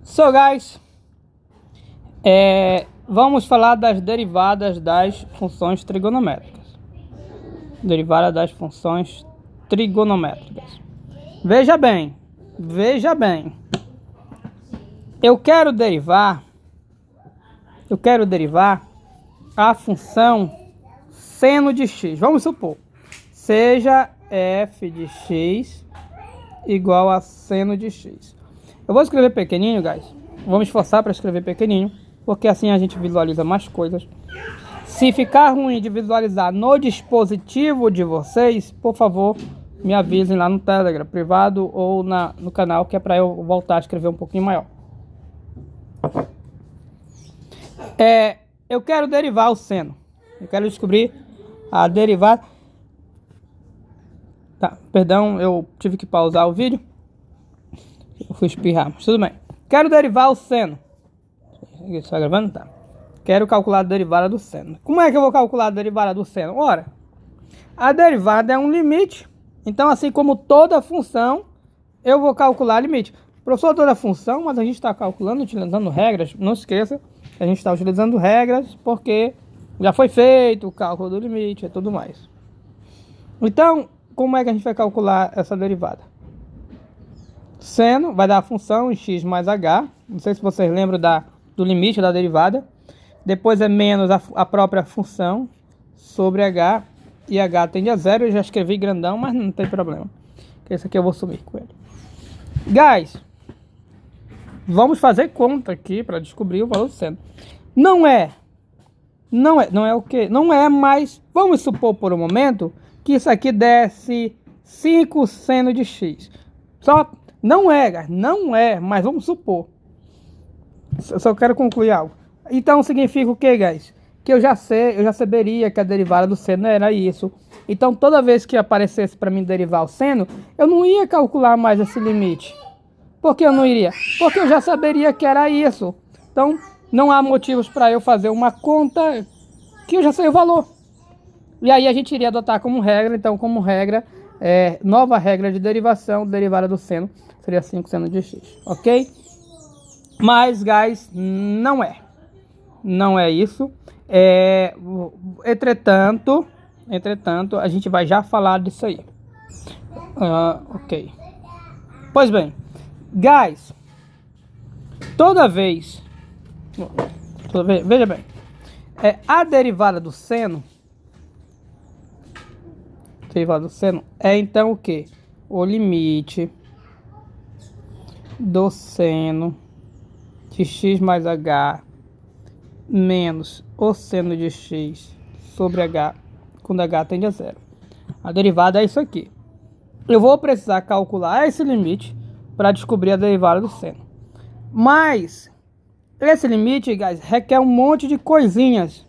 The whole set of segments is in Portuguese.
So guys, vamos falar das derivadas das funções trigonométricas. Derivada das funções trigonométricas. Veja bem. Eu quero derivar a função seno de x. Vamos supor, seja f de x igual a seno de x. Eu vou escrever pequenininho, guys. Vamos esforçar para escrever pequenininho, porque assim a gente visualiza mais coisas. Se ficar ruim de visualizar no dispositivo de vocês, por favor, me avisem lá no Telegram, privado ou no canal, que é para eu voltar a escrever um pouquinho maior. Eu quero derivar o seno. Eu quero descobrir a derivada. Tá, perdão, eu tive que pausar o vídeo. Eu fui espirrar, mas tudo bem. Quero derivar o seno. Está gravando? Tá. Quero calcular a derivada do seno. Como é que eu vou calcular a derivada do seno? Ora, a derivada é um limite. Então, assim como toda função, eu vou calcular limite. Professor, toda função, mas a gente está calculando utilizando regras. Não esqueça que a gente está utilizando regras porque já foi feito o cálculo do limite e tudo mais. Então, como é que a gente vai calcular essa derivada? Seno vai dar a função em x mais h. Não sei se vocês lembram do limite da derivada. Depois é menos a própria função sobre h. E h tende a zero. Eu já escrevi grandão, mas não tem problema. Esse aqui eu vou sumir com ele. Guys, vamos fazer conta aqui para descobrir o valor do seno. Não é o quê? Não é, mas vamos supor por um momento que isso aqui desse 5 seno de x. Só não é, guys, não é, mas vamos supor. Eu só quero concluir algo. Então significa o que, guys? Que eu já saberia que a derivada do seno era isso. Então toda vez que aparecesse para mim derivar o seno, eu não ia calcular mais esse limite. Por que eu não iria? Porque eu já saberia que era isso. Então não há motivos para eu fazer uma conta que eu já sei o valor. E aí a gente iria adotar como regra. Então como regra, nova regra de derivação, derivada do seno seria 5 seno de x, ok? Mas, guys, não é isso. Entretanto, a gente vai já falar disso aí. Ok. Pois bem, guys, veja bem, a derivada do seno é então o que? O limite do seno de x mais h menos o seno de x sobre h, quando h tende a zero. A derivada é isso aqui. Eu vou precisar calcular esse limite para descobrir a derivada do seno. Mas esse limite, guys, requer um monte de coisinhas,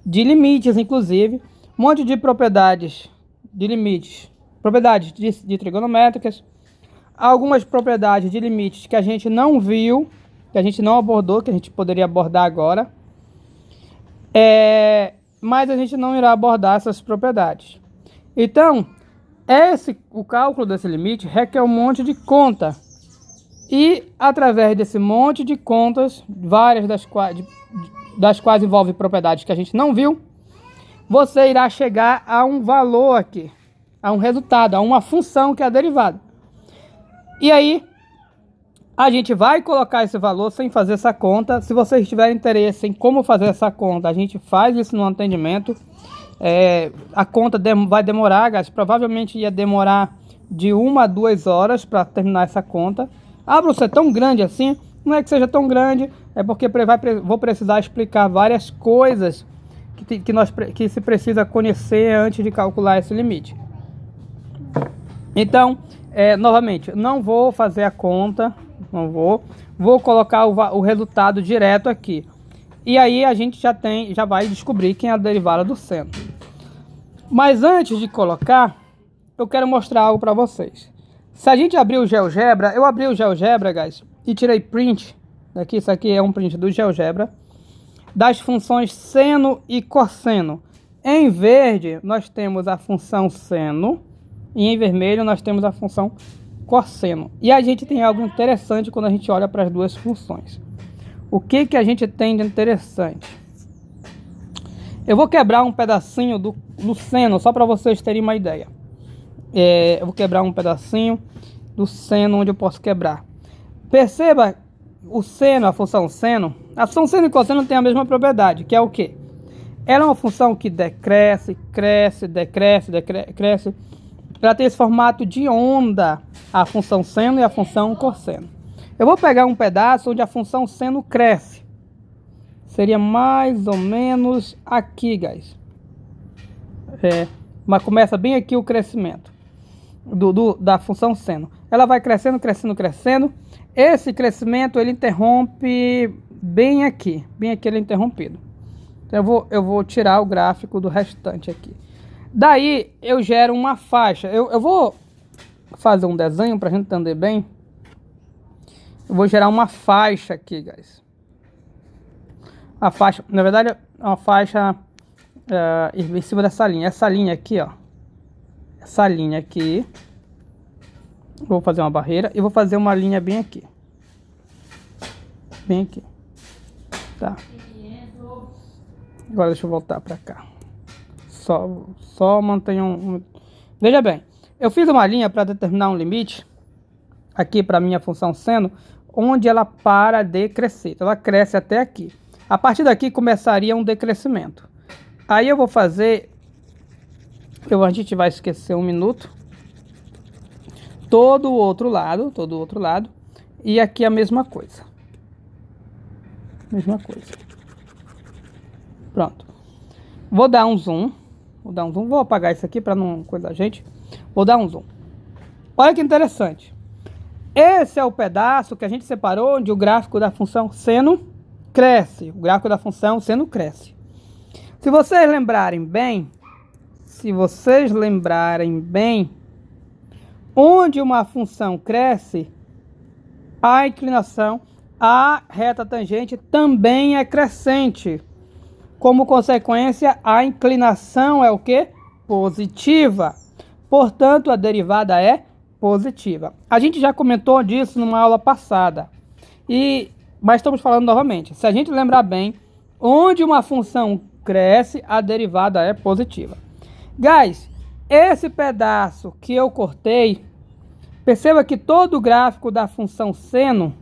de limites inclusive, um monte de propriedades de limites, propriedades de trigonométricas, algumas propriedades de limites que a gente não viu, que a gente não abordou, que a gente poderia abordar agora. Mas a gente não irá abordar essas propriedades. Então, o cálculo desse limite requer um monte de conta. E através desse monte de contas, várias das quais envolvem propriedades que a gente não viu, você irá chegar a um valor aqui, a um resultado, a uma função que é a derivada. E aí, a gente vai colocar esse valor sem fazer essa conta. Se vocês tiverem interesse em como fazer essa conta, a gente faz isso no atendimento. A conta vai demorar, guys, provavelmente ia demorar de 1 a 2 horas para terminar essa conta. Bruno, é tão grande assim? Não é que seja tão grande, é porque vou precisar explicar várias coisas que se precisa conhecer antes de calcular esse limite. Então, novamente, não vou fazer a conta, vou colocar o resultado direto aqui. E aí a gente já vai descobrir quem é a derivada do seno. Mas antes de colocar, eu quero mostrar algo para vocês. Se a gente abrir o GeoGebra, eu abri o GeoGebra, guys, e tirei print daqui. Isso aqui é um print do GeoGebra das funções seno e cosseno. Em verde nós temos a função seno e em vermelho nós temos a função cosseno. E a gente tem algo interessante quando a gente olha para as duas funções. O que que a gente tem de interessante? Eu vou quebrar um pedacinho do seno, só para vocês terem uma ideia. Eu vou quebrar um pedacinho do seno onde eu posso quebrar. Perceba o seno, a função seno e cosseno tem a mesma propriedade, que é o quê? Ela é uma função que decresce, cresce, decresce, decresce. Ela tem esse formato de onda, a função seno e a função cosseno. Eu vou pegar um pedaço onde a função seno cresce. Seria mais ou menos aqui, guys. Mas começa bem aqui o crescimento da função seno. Ela vai crescendo, crescendo, crescendo. Esse crescimento ele interrompe bem aqui ele é interrompido. Então eu vou tirar o gráfico do restante aqui. Daí eu gero uma faixa. Eu vou fazer um desenho para a gente entender bem. Eu vou gerar uma faixa aqui, guys. A faixa, na verdade, é uma faixa em cima dessa linha. Essa linha aqui, ó. Essa linha aqui. Vou fazer uma barreira e vou fazer uma linha bem aqui. Bem aqui. Tá. Agora deixa eu voltar para cá. Só mantenha Veja bem, eu fiz uma linha para determinar um limite aqui para minha função seno, onde ela para de crescer. Então, ela cresce até aqui. A partir daqui começaria um decrescimento. Aí eu vou fazer, a gente vai esquecer 1 minuto. Todo o outro lado, e aqui a mesma coisa. Pronto. Vou dar um zoom. Vou apagar isso aqui para não coisa da gente. Vou dar um zoom. Olha que interessante. Esse é o pedaço que a gente separou onde o gráfico da função seno cresce. O gráfico da função seno cresce. Se vocês lembrarem bem, onde uma função cresce, a inclinação, a reta tangente também é crescente. Como consequência, a inclinação é o quê? Positiva. Portanto, a derivada é positiva. A gente já comentou disso numa aula passada. Mas estamos falando novamente. Se a gente lembrar bem, onde uma função cresce, a derivada é positiva. Guys, esse pedaço que eu cortei, perceba que todo o gráfico da função seno,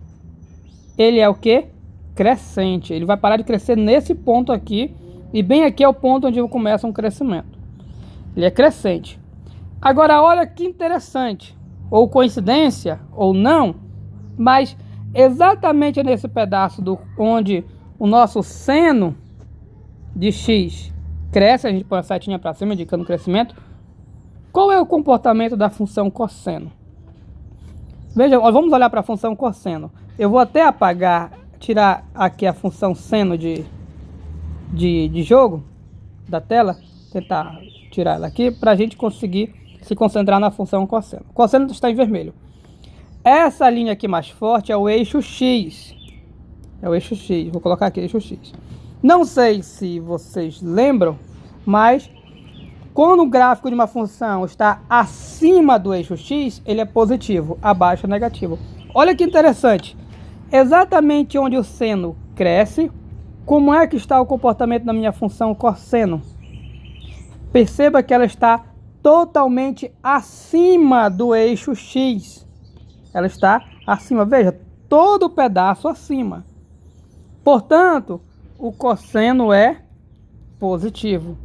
ele é o quê? Crescente. Ele vai parar de crescer nesse ponto aqui, e bem aqui é o ponto onde começa um crescimento. Ele é crescente. Agora, olha que interessante, ou coincidência, ou não, mas exatamente nesse pedaço onde o nosso seno de x cresce, a gente põe a setinha para cima indicando o crescimento. Qual é o comportamento da função cosseno? Veja, vamos olhar para a função cosseno. Eu vou até tirar aqui a função seno de jogo da tela, tentar tirar ela aqui para a gente conseguir se concentrar na função cosseno. O cosseno está em vermelho. Essa linha aqui mais forte é o eixo X. Vou colocar aqui eixo X. Não sei se vocês lembram, mas quando o gráfico de uma função está acima do eixo X, ele é positivo, abaixo é negativo. Olha que interessante. Exatamente onde o seno cresce, como é que está o comportamento da minha função cosseno? Perceba que ela está totalmente acima do eixo X. Ela está acima, veja, todo o pedaço acima. Portanto, o cosseno é positivo.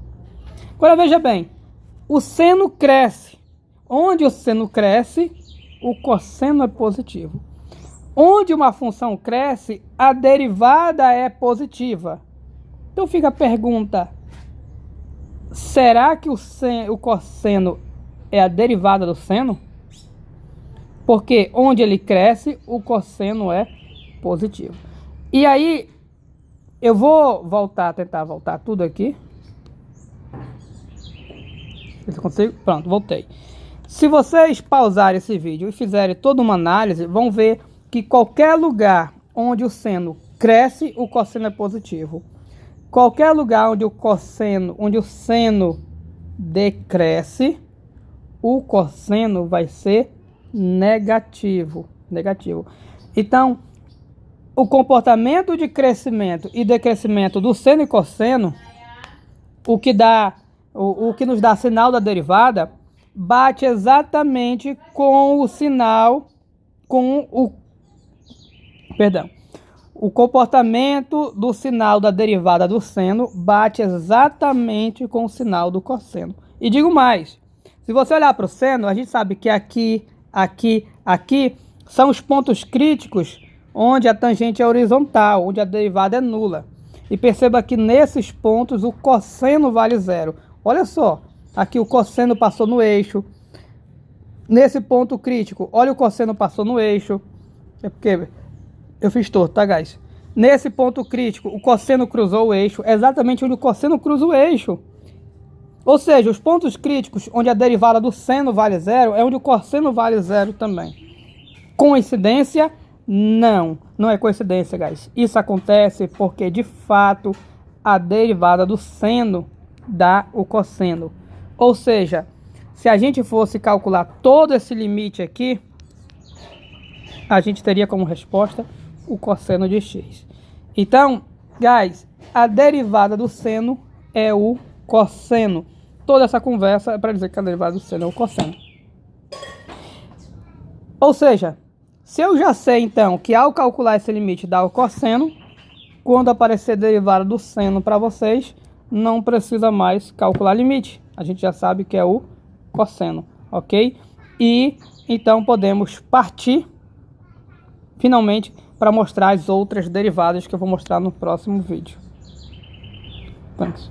Agora veja bem, o seno cresce. Onde o seno cresce, o cosseno é positivo. Onde uma função cresce, a derivada é positiva. Então fica a pergunta: será que o cosseno é a derivada do seno? Porque onde ele cresce, o cosseno é positivo. E aí, eu vou tentar voltar tudo aqui. Se eu consigo. Pronto, voltei. Se vocês pausarem esse vídeo e fizerem toda uma análise, vão ver que qualquer lugar onde o seno cresce, o cosseno é positivo. Qualquer lugar onde o seno decresce, o cosseno vai ser negativo. Então, o comportamento de crescimento e decrescimento do seno e cosseno, o que nos dá sinal da derivada, bate exatamente com o sinal, o comportamento do sinal da derivada do seno bate exatamente com o sinal do cosseno. E digo mais, se você olhar para o seno, a gente sabe que aqui são os pontos críticos onde a tangente é horizontal, onde a derivada é nula. E perceba que nesses pontos o cosseno vale zero. Olha só, aqui o cosseno passou no eixo. Nesse ponto crítico, olha o cosseno passou no eixo. É porque eu fiz torto, tá, guys? Nesse ponto crítico, o cosseno cruzou o eixo, exatamente onde o cosseno cruza o eixo. Ou seja, os pontos críticos onde a derivada do seno vale zero é onde o cosseno vale zero também. Coincidência? Não, não é coincidência, guys. Isso acontece porque, de fato, a derivada do seno dá o cosseno. Ou seja, se a gente fosse calcular todo esse limite aqui, a gente teria como resposta o cosseno de x. Então, guys, a derivada do seno é o cosseno. Toda essa conversa é para dizer que a derivada do seno é o cosseno. Ou seja, se eu já sei, então, que ao calcular esse limite dá o cosseno, quando aparecer a derivada do seno para vocês, não precisa mais calcular limite. A gente já sabe que é o cosseno, ok? E então podemos partir, finalmente, para mostrar as outras derivadas que eu vou mostrar no próximo vídeo. Thanks.